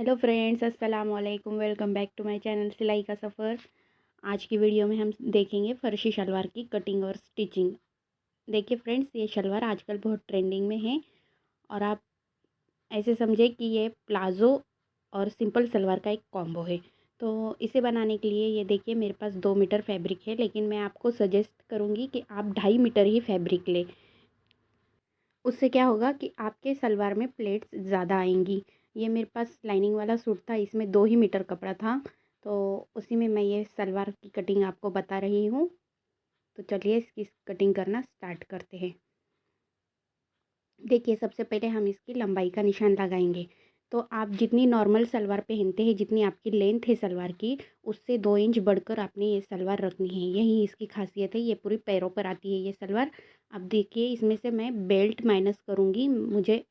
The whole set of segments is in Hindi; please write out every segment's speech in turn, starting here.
हेलो फ्रेंड्स, अस्सलाम वालेकुम। Welcome back to my channel सिलाई का सफ़र। आज की वीडियो में हम देखेंगे फ़र्शी शलवार की कटिंग और स्टिचिंग। देखिए फ्रेंड्स, ये शलवार आजकल बहुत ट्रेंडिंग में है और आप ऐसे समझे कि ये प्लाज़ो और सिंपल सलवार का एक कॉम्बो है। तो इसे बनाने के लिए ये देखिए, मेरे पास 2 मीटर फैब्रिक है, लेकिन मैं आपको सजेस्ट करूँगी कि आप 2.5 मीटर ही फैब्रिक लें। उससे क्या होगा कि आपके सलवार में प्लेट्स ज़्यादा आएंगी। ये मेरे पास लाइनिंग वाला सूट था, इसमें 2 ही मीटर कपड़ा था, तो उसी में मैं ये सलवार की कटिंग आपको बता रही हूँ। तो चलिए इसकी कटिंग करना स्टार्ट करते हैं। देखिए, सबसे पहले हम इसकी लंबाई का निशान लगाएंगे। तो आप जितनी नॉर्मल सलवार पहनते हैं, जितनी आपकी लेंथ है सलवार की, उससे 2 इंच बढ़कर आपने ये सलवार रखनी है। यही इसकी खासियत है। ये पूरी पैरों पर आती है ये सलवार। अब देखिए, इसमें से मैं बेल्ट माइनस करूँगी। मुझे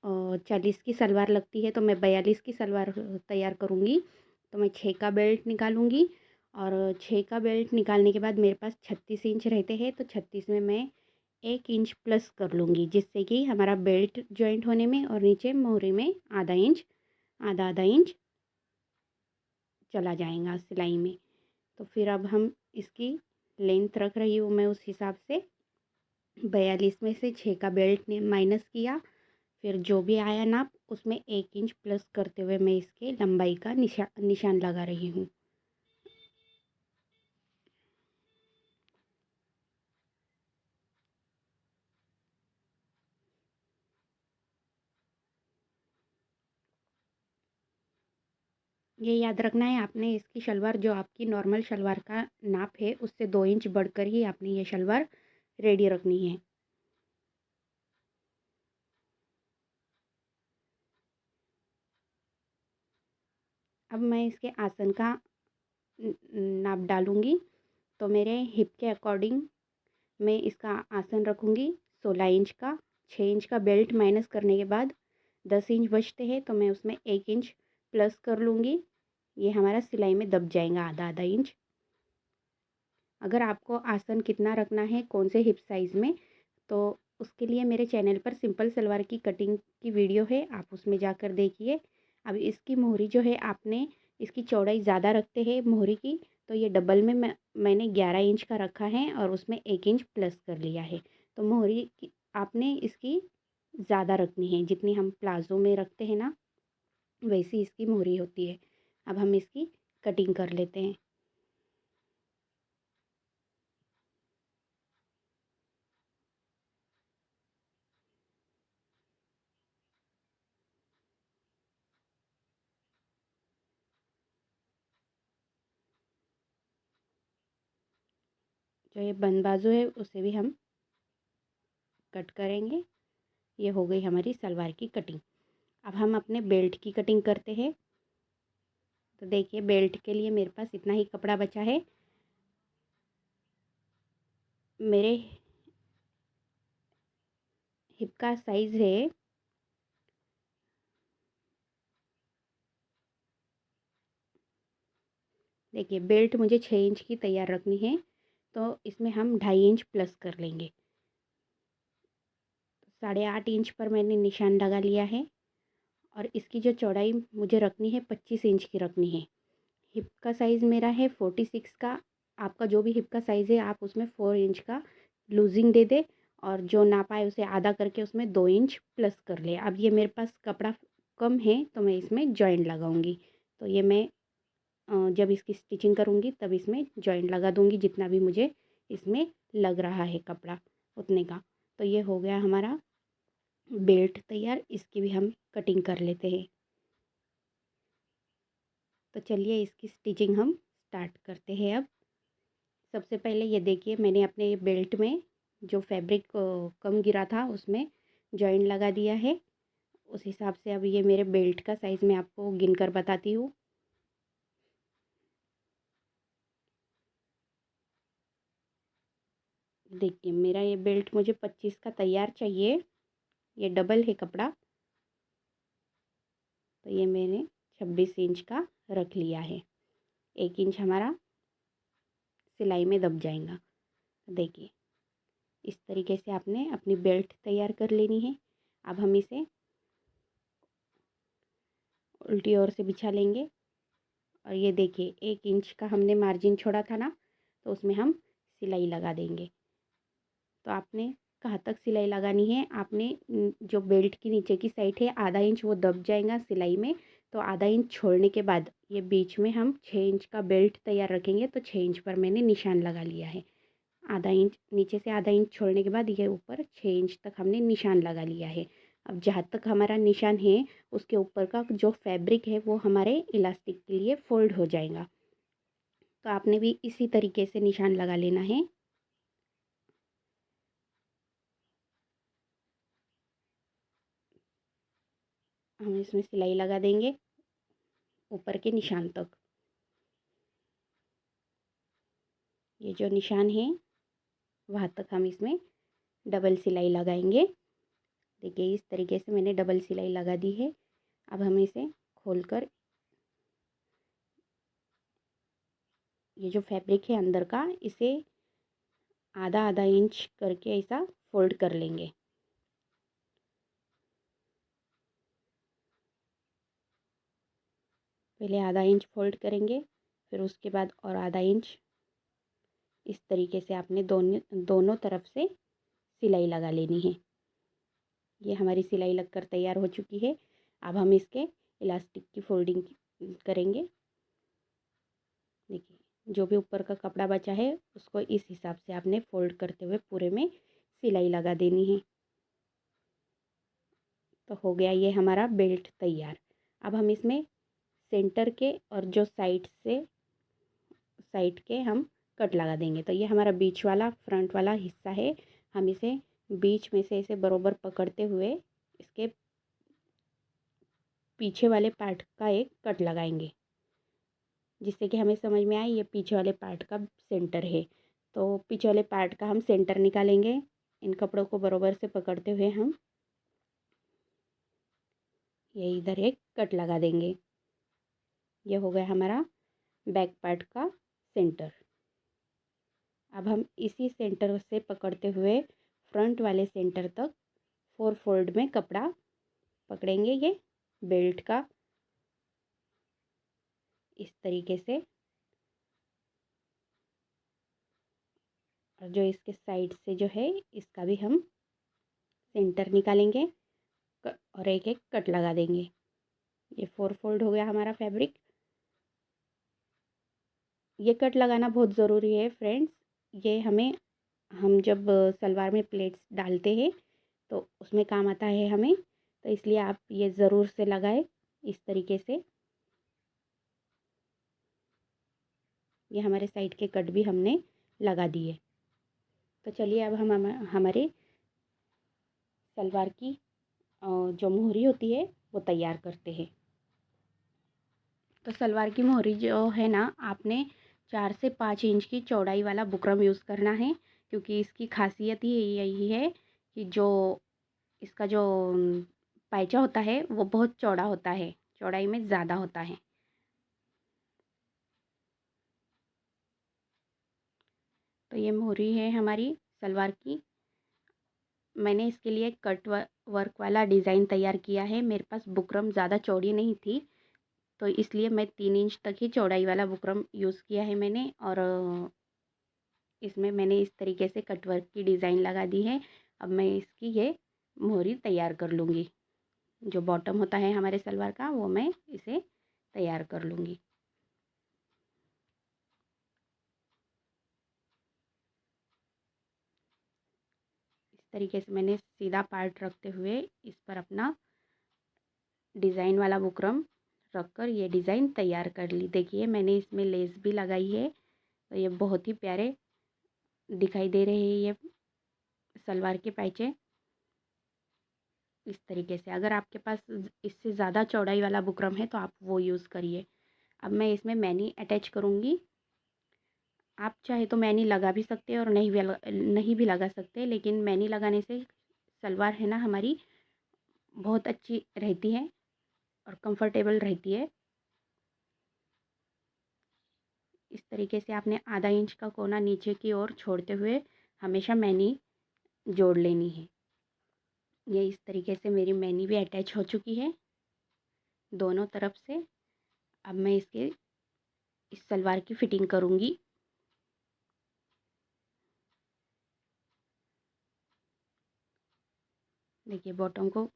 40 की सलवार लगती है, तो मैं 42 की सलवार तैयार करूँगी। तो मैं 6 का बेल्ट निकालूँगी और 6 का बेल्ट निकालने के बाद मेरे पास 36 इंच रहते हैं, तो 36 में मैं 1 इंच प्लस कर लूँगी, जिससे कि हमारा बेल्ट जॉइंट होने में और नीचे मोहरी में आधा इंच चला जाएगा सिलाई में। तो फिर अब हम इसकी लेंथ रख रही हूँ मैं उस हिसाब से। 42 में से 6 का बेल्ट ने माइनस किया, फिर जो भी आया नाप उसमें 1 इंच प्लस करते हुए मैं इसके लंबाई का निशान लगा रही हूँ। ये याद रखना है आपने, इसकी शलवार जो आपकी नॉर्मल शलवार का नाप है उससे 2 इंच बढ़कर ही आपने ये शलवार रेडी रखनी है। अब मैं इसके आसन का नाप डालूँगी। तो मेरे हिप के अकॉर्डिंग मैं इसका आसन रखूँगी 16 इंच का। 6 इंच का बेल्ट माइनस करने के बाद 10 इंच बचते हैं, तो मैं उसमें 1 इंच प्लस कर लूँगी। ये हमारा सिलाई में दब जाएगा आधा इंच। अगर आपको आसन कितना रखना है, कौन से हिप साइज़ में, तो उसके लिए मेरे चैनल पर सिंपल सलवार की कटिंग की वीडियो है, आप उसमें जाकर देखिए। अब इसकी मोहरी जो है, आपने इसकी चौड़ाई ज़्यादा रखते हैं मोहरी की, तो ये डबल में मैंने 11 इंच का रखा है और उसमें 1 इंच प्लस कर लिया है। तो मोहरी आपने इसकी ज़्यादा रखनी है, जितनी हम प्लाज़ो में रखते हैं ना, वैसी इसकी मोहरी होती है। अब हम इसकी कटिंग कर लेते हैं। जो ये बंद बाजू है उसे भी हम कट करेंगे। ये हो गई हमारी सलवार की कटिंग। अब हम अपने बेल्ट की कटिंग करते हैं। तो देखिए, बेल्ट के लिए मेरे पास इतना ही कपड़ा बचा है। मेरे हिप का साइज़ है, देखिए बेल्ट मुझे 6 इंच की तैयार रखनी है, तो इसमें हम 2.5 इंच प्लस कर लेंगे। 8.5 इंच पर मैंने निशान लगा लिया है और इसकी जो चौड़ाई मुझे रखनी है 25 इंच की रखनी है। हिप का साइज़ मेरा है 46 का। आपका जो भी हिप का साइज़ है, आप उसमें 4 इंच का लूजिंग दे दे और जो नापा है उसे आधा करके उसमें 2 इंच प्लस कर ले। अब ये मेरे पास कपड़ा कम है, तो मैं इसमें जॉइंट लगाऊंगी। तो ये मैं जब इसकी स्टिचिंग करूंगी तब इसमें जॉइंट लगा दूंगी, जितना भी मुझे इसमें लग रहा है कपड़ा उतने का। तो ये हो गया हमारा बेल्ट तैयार। इसकी भी हम कटिंग कर लेते हैं। तो चलिए इसकी स्टिचिंग हम स्टार्ट करते हैं। अब सबसे पहले ये देखिए, मैंने अपने बेल्ट में जो फैब्रिक कम गिरा था उसमें जॉइंट लगा दिया है। उस हिसाब से अब ये मेरे बेल्ट का साइज़ मैं आपको गिन कर बताती हूँ। देखिए, मेरा ये बेल्ट मुझे 25 का तैयार चाहिए। ये डबल है कपड़ा, तो ये मैंने 26 इंच का रख लिया है। 1 इंच हमारा सिलाई में दब जाएगा। देखिए, इस तरीके से आपने अपनी बेल्ट तैयार कर लेनी है। अब हम इसे उल्टी ओर से बिछा लेंगे। और ये देखिए 1 इंच का हमने मार्जिन छोड़ा था ना, तो उसमें हम सिलाई लगा देंगे। तो आपने कहाँ तक सिलाई लगानी है, आपने जो बेल्ट की नीचे की साइड है आधा इंच वो दब जाएगा सिलाई में, तो आधा इंच छोड़ने के बाद ये बीच में हम 6 इंच का बेल्ट तैयार रखेंगे। तो 6 इंच पर मैंने निशान लगा लिया है। आधा इंच नीचे से आधा इंच छोड़ने के बाद ये ऊपर 6 इंच तक हमने निशान लगा लिया है। अब जहाँ तक हमारा निशान है उसके ऊपर का जो फैब्रिक है वो हमारे इलास्टिक के लिए फोल्ड हो जाएगा। तो आपने भी इसी तरीके से निशान लगा लेना है। हम इसमें सिलाई लगा देंगे ऊपर के निशान तक। ये जो निशान है वहाँ तक हम इसमें डबल सिलाई लगाएंगे। देखिए इस तरीके से मैंने डबल सिलाई लगा दी है। अब हम इसे खोलकर ये जो फैब्रिक है अंदर का, इसे आधा आधा इंच करके ऐसा फोल्ड कर लेंगे। पहले आधा इंच फोल्ड करेंगे, फिर उसके बाद और आधा इंच। इस तरीके से आपने दोनों दोनों तरफ से सिलाई लगा लेनी है। ये हमारी सिलाई लगकर तैयार हो चुकी है। अब हम इसके इलास्टिक की फोल्डिंग करेंगे। देखिए जो भी ऊपर का कपड़ा बचा है उसको इस हिसाब से आपने फोल्ड करते हुए पूरे में सिलाई लगा देनी है। तो हो गया ये हमारा बेल्ट तैयार। अब हम इसमें सेंटर के और जो साइड के हम कट लगा देंगे। तो ये हमारा बीच वाला फ्रंट वाला हिस्सा है। हम इसे बीच में से इसे बरोबर पकड़ते हुए इसके पीछे वाले पार्ट का एक कट लगाएंगे, जिससे कि हमें समझ में आए ये पीछे वाले पार्ट का सेंटर है। तो पीछे वाले पार्ट का हम सेंटर निकालेंगे। इन कपड़ों को बरोबर से पकड़ते हुए हम ये इधर एक कट लगा देंगे। ये हो गया हमारा बैक पार्ट का सेंटर। अब हम इसी सेंटर से पकड़ते हुए फ्रंट वाले सेंटर तक 4 फोल्ड में कपड़ा पकड़ेंगे, ये बेल्ट का इस तरीके से। और जो इसके साइड से जो है इसका भी हम सेंटर निकालेंगे और एक एक कट लगा देंगे। ये 4 फोल्ड हो गया हमारा फैब्रिक। ये कट लगाना बहुत ज़रूरी है फ्रेंड्स। ये हम जब सलवार में प्लेट्स डालते हैं तो उसमें काम आता है हमें। तो इसलिए आप ये ज़रूर से लगाएं इस तरीके से। ये हमारे साइड के कट भी हमने लगा दिए। तो चलिए अब हम हमारे सलवार की जो मोहरी होती है वो तैयार करते हैं। तो सलवार की मोहरी जो है ना, आपने 4 से 5 इंच की चौड़ाई वाला बुकरम यूज़ करना है, क्योंकि इसकी खासियत ही यही है कि जो इसका जो पायचा होता है वो बहुत चौड़ा होता है, चौड़ाई में ज़्यादा होता है। तो ये मोहरी है हमारी सलवार की। मैंने इसके लिए वर्क वाला डिज़ाइन तैयार किया है। मेरे पास बुकरम ज़्यादा चौड़ी नहीं थी, तो इसलिए मैं 3 इंच तक ही चौड़ाई वाला बुकरम यूज़ किया है मैंने। और इसमें मैंने इस तरीके से कटवर्क की डिज़ाइन लगा दी है। अब मैं इसकी ये मोहरी तैयार कर लूँगी। जो बॉटम होता है हमारे सलवार का वो मैं इसे तैयार कर लूँगी। इस तरीके से मैंने सीधा पार्ट रखते हुए इस पर अपना डिज़ाइन वाला बुकरम रख कर ये डिज़ाइन तैयार कर ली। देखिए मैंने इसमें लेस भी लगाई है, तो ये बहुत ही प्यारे दिखाई दे रहे हैं ये सलवार के पायचे। इस तरीके से अगर आपके पास इससे ज़्यादा चौड़ाई वाला बुकरम है तो आप वो यूज़ करिए। अब मैं इसमें मैनी अटैच करूँगी। आप चाहे तो मैनी लगा भी सकते हैं और नहीं भी लगा सकते, लेकिन मैनी लगाने से सलवार है ना हमारी बहुत अच्छी रहती है और कंफर्टेबल रहती है। इस तरीके से आपने आधा इंच का कोना नीचे की ओर छोड़ते हुए हमेशा मैनी जोड़ लेनी है। ये इस तरीके से मेरी मैनी भी अटैच हो चुकी है। दोनों तरफ से। अब मैं इस सलवार की फ़िटिंग करूँगी। देखिए बॉटम को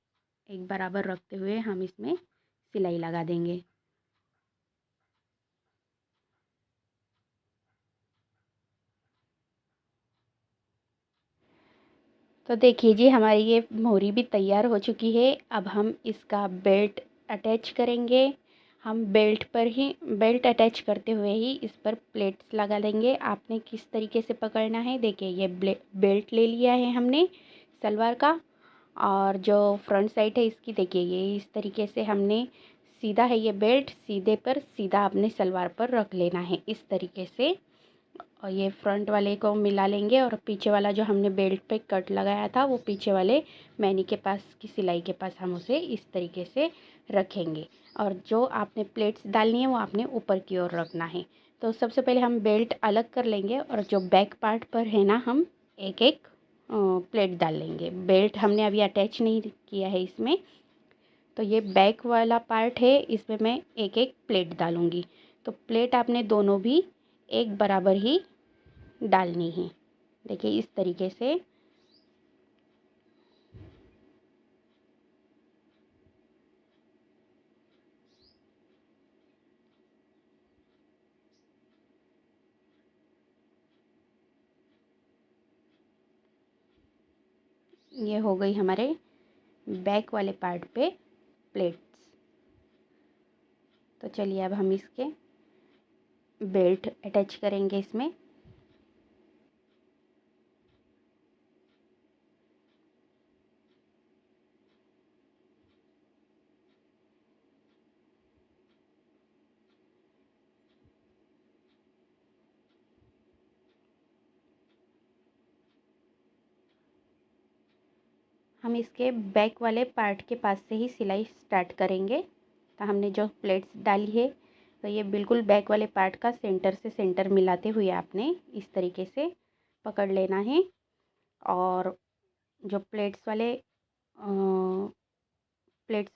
एक बराबर रखते हुए हम इसमें सिलाई लगा देंगे। तो देखिए जी हमारी ये मोहरी भी तैयार हो चुकी है। अब हम इसका बेल्ट अटैच करेंगे। हम बेल्ट अटैच करते हुए ही इस पर प्लेट्स लगा देंगे। आपने किस तरीके से पकड़ना है, देखिए ये बेल्ट ले लिया है हमने सलवार का, और जो फ्रंट साइड है इसकी देखिए ये इस तरीके से हमने सीधा है ये बेल्ट, सीधे पर सीधा अपने सलवार पर रख लेना है इस तरीके से। और ये फ्रंट वाले को मिला लेंगे और पीछे वाला जो हमने बेल्ट पे कट लगाया था वो पीछे वाले मैनी के पास की सिलाई के पास हम उसे इस तरीके से रखेंगे। और जो आपने प्लेट्स डालनी है वो आपने ऊपर की ओर रखना है। तो सबसे पहले हम बेल्ट अलग कर लेंगे और जो बैक पार्ट पर है ना हम एक एक प्लेट डाल लेंगे। बेल्ट हमने अभी अटैच नहीं किया है इसमें, तो ये बैक वाला पार्ट है इसमें मैं एक एक प्लेट डालूँगी। तो प्लेट आपने दोनों भी एक बराबर ही डालनी है। देखिए इस तरीके से। ये हो गई हमारे बैक वाले पार्ट पे प्लेट्स। तो चलिए अब हम इसके बेल्ट अटैच करेंगे इसमें। हम इसके बैक वाले पार्ट के पास से ही सिलाई स्टार्ट करेंगे। तो हमने जो प्लेट्स डाली है तो ये बिल्कुल बैक वाले पार्ट का सेंटर से सेंटर मिलाते हुए आपने इस तरीके से पकड़ लेना है। और जो प्लेट्स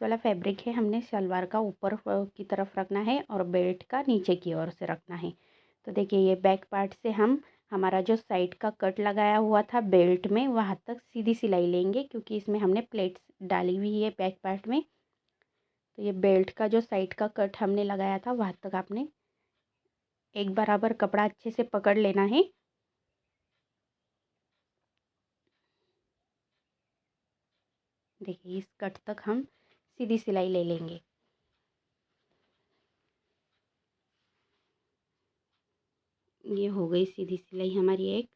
वाला फैब्रिक है हमने सलवार का ऊपर की तरफ रखना है और बेल्ट का नीचे की ओर से रखना है। तो देखिए ये बैक पार्ट से हम हमारा जो साइड का कट लगाया हुआ था बेल्ट में वहाँ तक सीधी सिलाई लेंगे, क्योंकि इसमें हमने प्लेट्स डाली हुई है बैक पार्ट में। तो ये बेल्ट का जो साइड का कट हमने लगाया था वहाँ तक आपने एक बराबर कपड़ा अच्छे से पकड़ लेना है। देखिए इस कट तक हम सीधी सिलाई ले लेंगे। ये हो गई सीधी सिलाई हमारी एक।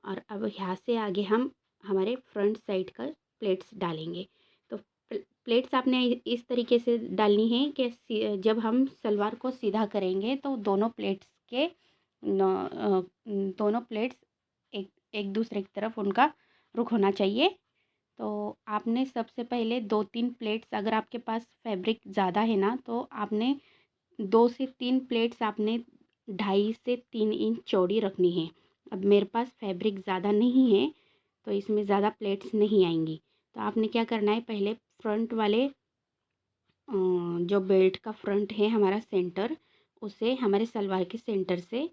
और अब यहाँ से आगे हम हमारे फ्रंट साइड का प्लेट्स डालेंगे। तो प्लेट्स आपने इस तरीके से डालनी है कि जब हम सलवार को सीधा करेंगे तो दोनों प्लेट्स के दोनों प्लेट्स एक एक दूसरे की तरफ उनका रुख होना चाहिए। तो आपने सबसे पहले 2-3 प्लेट्स, अगर आपके पास फैब्रिक ज़्यादा है ना तो आपने 2 से 3 प्लेट्स आपने 2.5 से 3 इंच चौड़ी रखनी है। अब मेरे पास फैब्रिक ज़्यादा नहीं है तो इसमें ज़्यादा प्लेट्स नहीं आएंगी। तो आपने क्या करना है, पहले फ्रंट वाले जो बेल्ट का फ्रंट है हमारा सेंटर, उसे हमारे सलवार के सेंटर से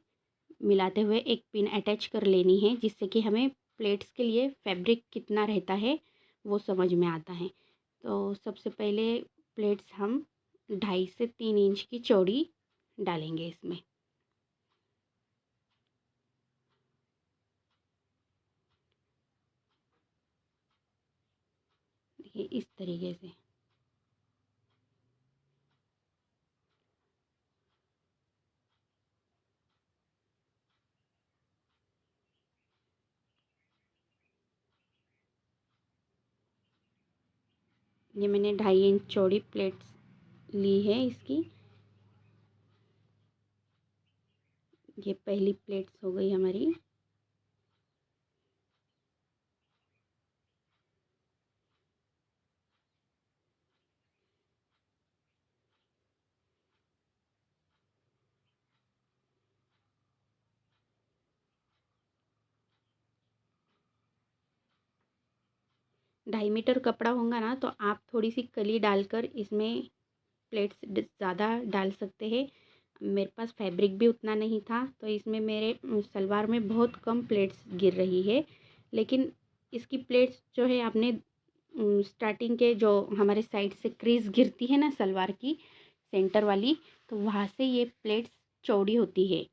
मिलाते हुए एक पिन अटैच कर लेनी है, जिससे कि हमें प्लेट्स के लिए फैब्रिक कितना रहता है वो समझ में आता है। तो सबसे पहले प्लेट्स हम 2.5 से 3 इंच की चौड़ी डालेंगे इसमें। देखिए इस तरीके से। ये मैंने 2.5 इंच चौड़ी प्लेट्स ली है इसकी। ये पहली प्लेट्स हो गई हमारी। 2.5 मीटर कपड़ा होगा ना तो आप थोड़ी सी कली डालकर इसमें प्लेट्स ज़्यादा डाल सकते हैं। मेरे पास फैब्रिक भी उतना नहीं था, तो इसमें मेरे सलवार में बहुत कम प्लेट्स गिर रही है। लेकिन इसकी प्लेट्स जो है आपने स्टार्टिंग के जो हमारे साइड से क्रीज गिरती है ना सलवार की सेंटर वाली, तो वहाँ से ये प्लेट्स चौड़ी होती है।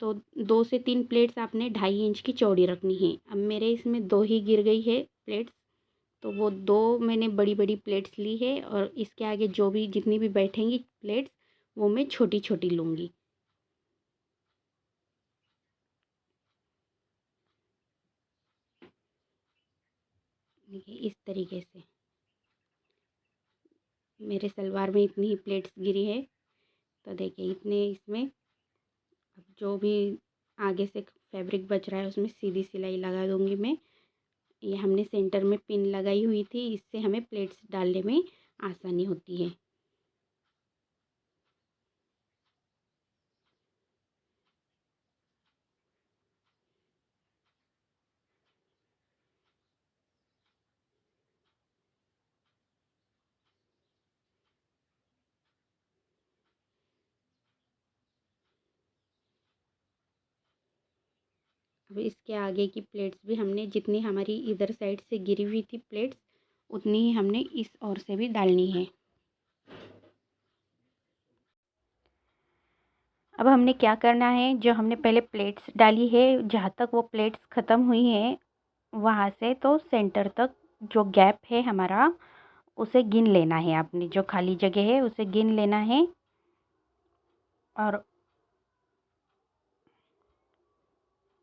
तो 2 से 3 प्लेट्स आपने 2.5 इंच की चौड़ी रखनी है। अब मेरे इसमें 2 ही गिर गई है प्लेट्स, तो वो 2 मैंने बड़ी बड़ी प्लेट्स ली है और इसके आगे जो भी जितनी भी बैठेंगी प्लेट्स वो मैं छोटी छोटी लूँगी। देखिए इस तरीके से मेरे सलवार में इतनी ही प्लेट्स गिरी है। तो देखिए इतने इसमें अब जो भी आगे से फैब्रिक बच रहा है उसमें सीधी सिलाई लगा दूँगी मैं। ये हमने सेंटर में पिन लगाई हुई थी, इससे हमें प्लेट्स डालने में आसानी होती है। अब इसके आगे की प्लेट्स भी हमने जितनी हमारी इधर साइड से गिरी हुई थी प्लेट्स उतनी ही हमने इस ओर से भी डालनी है। अब हमने क्या करना है, जो हमने पहले प्लेट्स डाली है जहाँ तक वो प्लेट्स ख़त्म हुई हैं वहाँ से तो सेंटर तक जो गैप है हमारा उसे गिन लेना है। आपने जो खाली जगह है उसे गिन लेना है और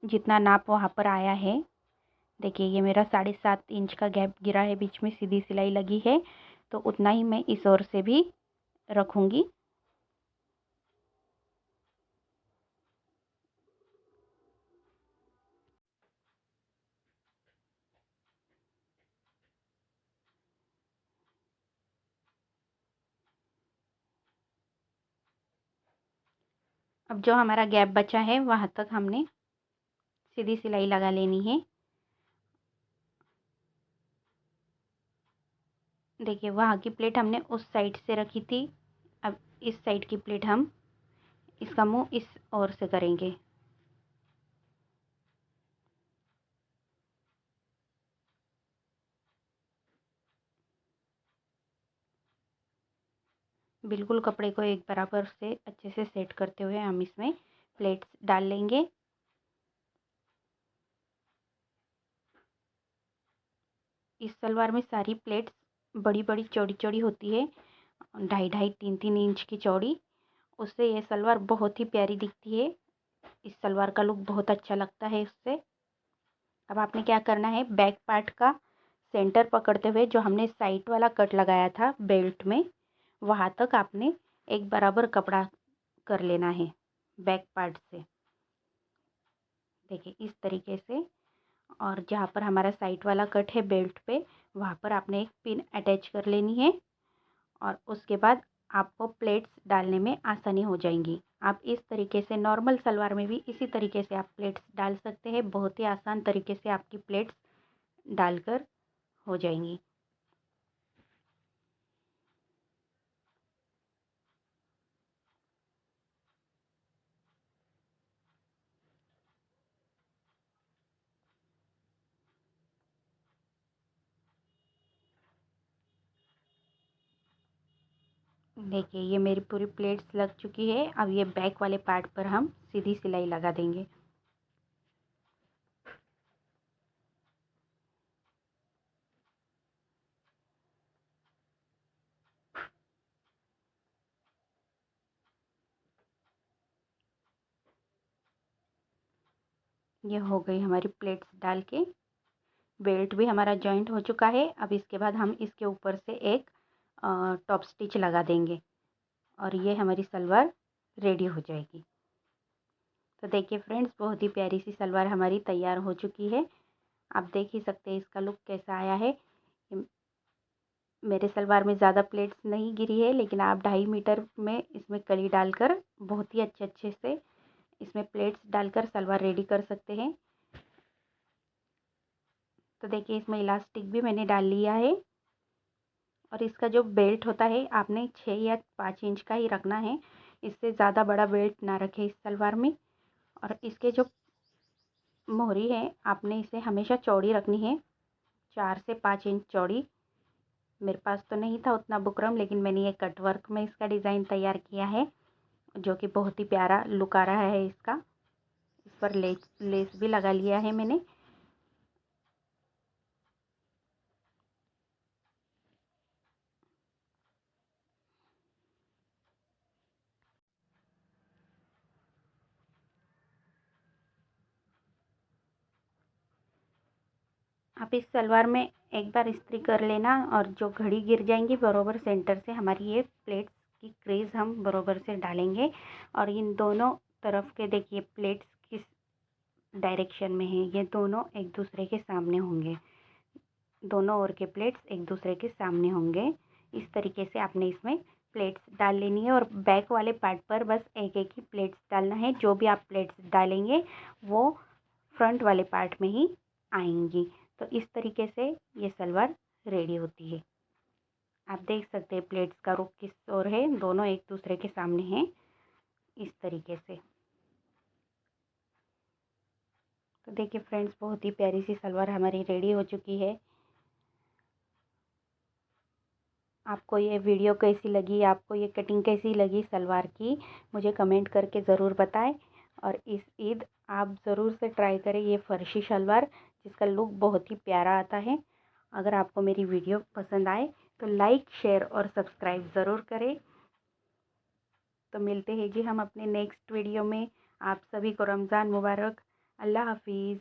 जितना नाप वहाँ पर आया है, देखिए ये मेरा 7.5 इंच का गैप गिरा है, बीच में सीधी सिलाई लगी है, तो उतना ही मैं इस ओर से भी रखूँगी। अब जो हमारा गैप बचा है वहाँ तक हमने सीधी सिलाई लगा लेनी है। देखिए वहाँ की प्लेट हमने उस साइड से रखी थी, अब इस साइड की प्लेट हम इसका मुंह इस ओर से करेंगे। बिल्कुल कपड़े को एक बराबर से अच्छे से सेट करते हुए हम इसमें प्लेट्स डाल लेंगे। इस सलवार में सारी प्लेट्स बड़ी बड़ी चौड़ी चौड़ी होती है, 2.5 2.5 3 3 इंच की चौड़ी। उससे ये सलवार बहुत ही प्यारी दिखती है, इस सलवार का लुक बहुत अच्छा लगता है उससे। अब आपने क्या करना है, बैक पार्ट का सेंटर पकड़ते हुए जो हमने साइड वाला कट लगाया था बेल्ट में वहाँ तक आपने एक बराबर कपड़ा कर लेना है बैक पार्ट से। देखिए इस तरीके से, और जहाँ पर हमारा साइड वाला कट है बेल्ट पे वहाँ पर आपने एक पिन अटैच कर लेनी है और उसके बाद आपको प्लेट्स डालने में आसानी हो जाएंगी। आप इस तरीके से नॉर्मल सलवार में भी इसी तरीके से आप प्लेट्स डाल सकते हैं, बहुत ही आसान तरीके से आपकी प्लेट्स डालकर हो जाएंगी। देखिए ये मेरी पूरी प्लेट्स लग चुकी है। अब ये बैक वाले पार्ट पर हम सीधी सिलाई लगा देंगे। ये हो गई हमारी प्लेट्स डाल के, बेल्ट भी हमारा जॉइंट हो चुका है। अब इसके बाद हम इसके ऊपर से एक टॉप स्टिच लगा देंगे और ये हमारी सलवार रेडी हो जाएगी। तो देखिए फ्रेंड्स, बहुत ही प्यारी सी सलवार हमारी तैयार हो चुकी है। आप देख ही सकते हैं इसका लुक कैसा आया है। मेरे सलवार में ज़्यादा प्लेट्स नहीं गिरी है, लेकिन आप 2.5 मीटर में इसमें कली डालकर बहुत ही अच्छे अच्छे से इसमें प्लेट्स डालकर सलवार रेडी कर सकते हैं। तो देखिए इसमें इलास्टिक भी मैंने डाल लिया है और इसका जो बेल्ट होता है आपने 6 या 5 इंच का ही रखना है, इससे ज़्यादा बड़ा बेल्ट ना रखें इस सलवार में। और इसके जो मोहरी है आपने इसे हमेशा चौड़ी रखनी है, 4 से 5 इंच चौड़ी। मेरे पास तो नहीं था उतना बुकरम, लेकिन मैंने ये कट वर्क में इसका डिज़ाइन तैयार किया है, जो कि बहुत ही प्यारा लुक आ रहा है इसका। इस पर लेस लेस भी लगा लिया है मैंने। आप इस सलवार में एक बार इस्त्री कर लेना, और जो घड़ी गिर जाएंगी बरोबर सेंटर से हमारी ये प्लेट्स की क्रीज हम बरोबर से डालेंगे। और इन दोनों तरफ के देखिए प्लेट्स किस डायरेक्शन में है, ये दोनों एक दूसरे के सामने होंगे, दोनों ओर के प्लेट्स एक दूसरे के सामने होंगे। इस तरीके से आपने इसमें प्लेट्स डाल लेनी है, और बैक वाले पार्ट पर बस एक एक ही प्लेट्स डालना है। जो भी आप प्लेट्स डालेंगे वो फ्रंट वाले पार्ट में ही आएंगी। तो इस तरीके से ये सलवार रेडी होती है। आप देख सकते हैं प्लेट्स का रुख किस ओर है, दोनों एक दूसरे के सामने हैं इस तरीके से। तो देखिए फ्रेंड्स, बहुत ही प्यारी सी सलवार हमारी रेडी हो चुकी है। आपको ये वीडियो कैसी लगी, आपको ये कटिंग कैसी लगी सलवार की, मुझे कमेंट करके ज़रूर बताएं। और इस ईद आप ज़रूर से ट्राई करें ये फ़र्शी सलवार, जिसका लुक बहुत ही प्यारा आता है। अगर आपको मेरी वीडियो पसंद आए तो लाइक, शेयर और सब्सक्राइब ज़रूर करें। तो मिलते हैं जी हम अपने नेक्स्ट वीडियो में। आप सभी को रमज़ान मुबारक। अल्लाह हाफिज़।